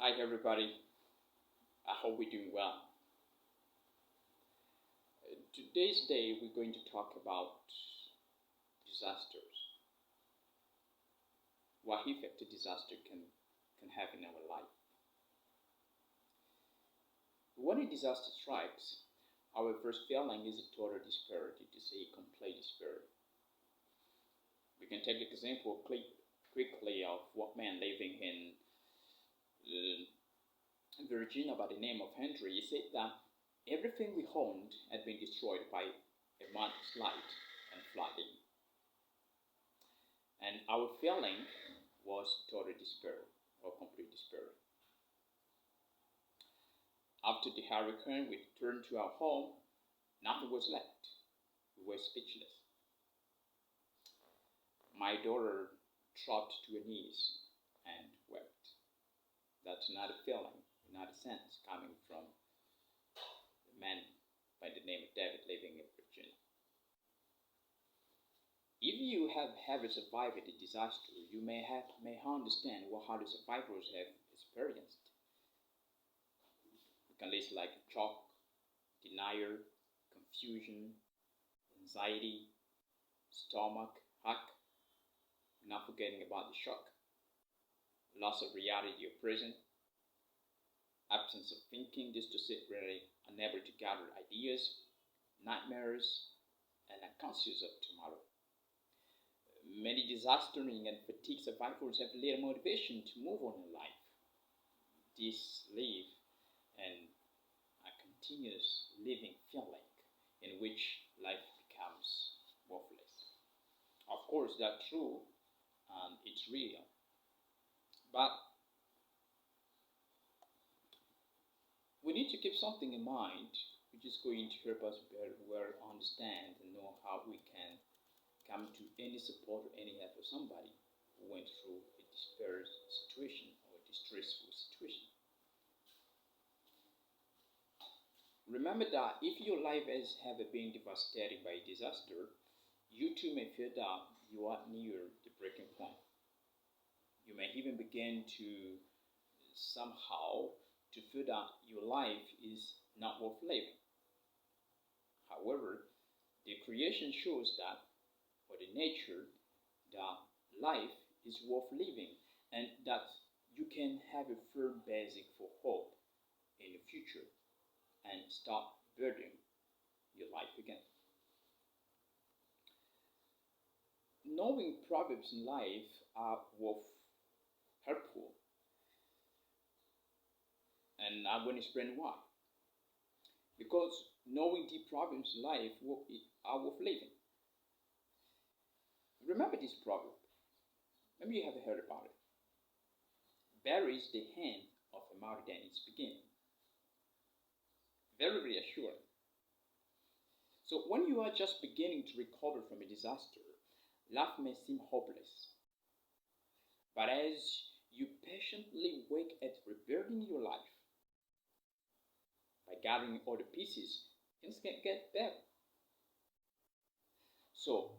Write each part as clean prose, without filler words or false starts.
Hi everybody, I hope we're doing well. Today's day we're going to talk about disasters. What effect a disaster can have in our life. When a disaster strikes, our first feeling is a total despair, to say complete despair. We can take an example quickly of one man living in Virginia by the name of Henry. He said that everything we owned had been destroyed by a mudslide and flooding. And our feeling was total despair or complete despair. After the hurricane, we returned to our home. Nothing was left. We were speechless. My daughter dropped to her knees and wept. That's not a feeling, not a sense coming from a man by the name of David living in Virginia. If you have ever survived a disaster, you may understand how the survivors have experienced. You can list like shock, denial, confusion, anxiety, stomach ache, not forgetting about the shock, loss of reality of present, absence of thinking, really unable to gather ideas, nightmares, and unconscious of tomorrow. Many disastering and fatigue survivors have little motivation to move on in life. This live and a continuous living feeling in which life becomes worthless. Of course, that's true and it's real. But we need to keep something in mind which is going to help us better understand and know how we can come to any support or any help of somebody who went through a despair situation or a distressful situation. Remember that if your life has ever been devastated by a disaster, you too may feel that you are near the breaking point. You may even begin to somehow to feel that your life is not worth living. However, the creation shows that, or the nature, that life is worth living and that you can have a firm basic for hope in the future and start building your life again. Knowing problems in life are worth helpful, and I'm going to explain why. Because knowing the problems in life are worth living. Remember this proverb. Maybe you haven't heard about it. Better is the end of a matter than its beginning. Very reassuring. So when you are just beginning to recover from a disaster, life may seem hopeless. But as you patiently work at rebuilding your life, by gathering all the pieces, things can get better. So,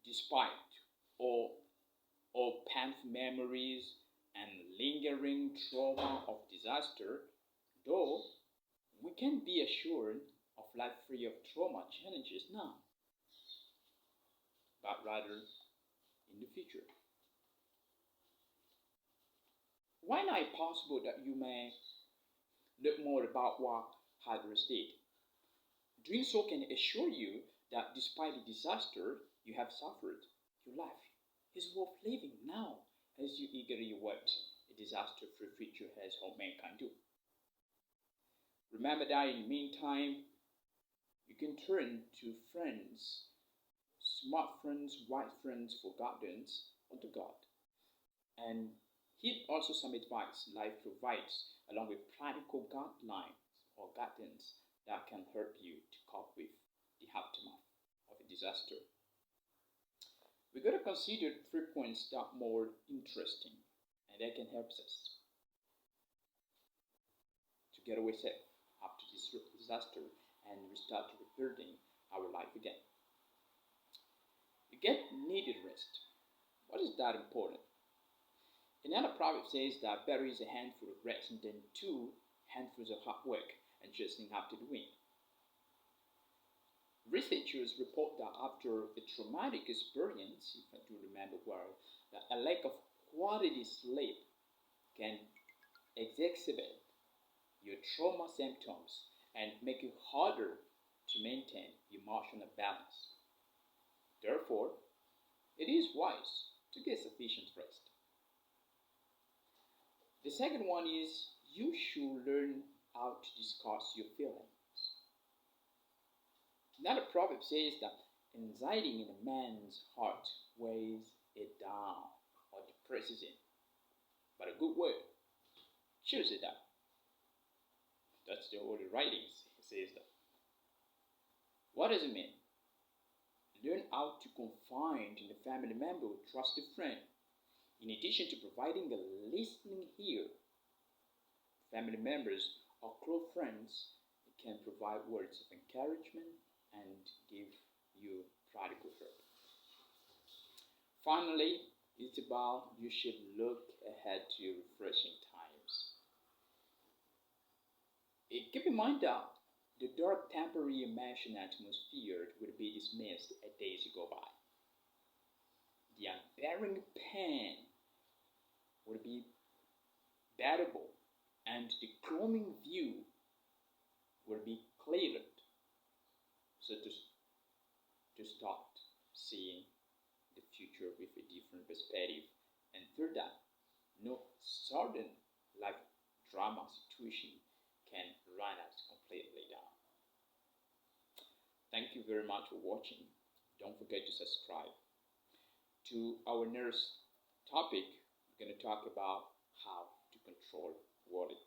despite all painful memories and lingering trauma of disaster, though we can be assured of life free of trauma challenges now, but rather in the future. Why not possible that you may look more about what others did? Doing so can assure you that despite the disaster you have suffered, your life is worth living now as you eagerly await a disaster-free future as all men can do. Remember that in the meantime, you can turn to friends, smart friends, wise friends for guidance unto God. And heed also some advice life provides along with practical guidelines or guidance that can help you to cope with the aftermath of a disaster. We're going to consider 3 points that are more interesting and that can help us to get away safe after this disaster and restart rebuilding our life again. You get needed rest. What is that important? Another proverb says that better is a handful of blessing than two handfuls of hard work and chasing after the wind. Researchers report that after a traumatic experience, if I do remember well, that a lack of quality sleep can exacerbate your trauma symptoms and make it harder to maintain emotional balance. Therefore, it is wise to get sufficient rest. The second one is you should learn how to discuss your feelings. Another proverb says that anxiety in a man's heart weighs it down or depresses him, but a good word cheers it up. That's the older writings says that. What does it mean? Learn how to confide in a family member or trusted friend. In addition to providing a listening ear, family members or close friends can provide words of encouragement and give you practical help. Finally, it's about you should look ahead to your refreshing times. Keep in mind that the dark temporary emotion atmosphere will be dismissed as days go by. The unbearing pain will be bearable, and the glowing view will be cleared. So to start seeing the future with a different perspective. And third that, no sudden life drama situation can run us completely down. Thank you very much for watching. Don't forget to subscribe. To our next topic, we're going to talk about how to control worry.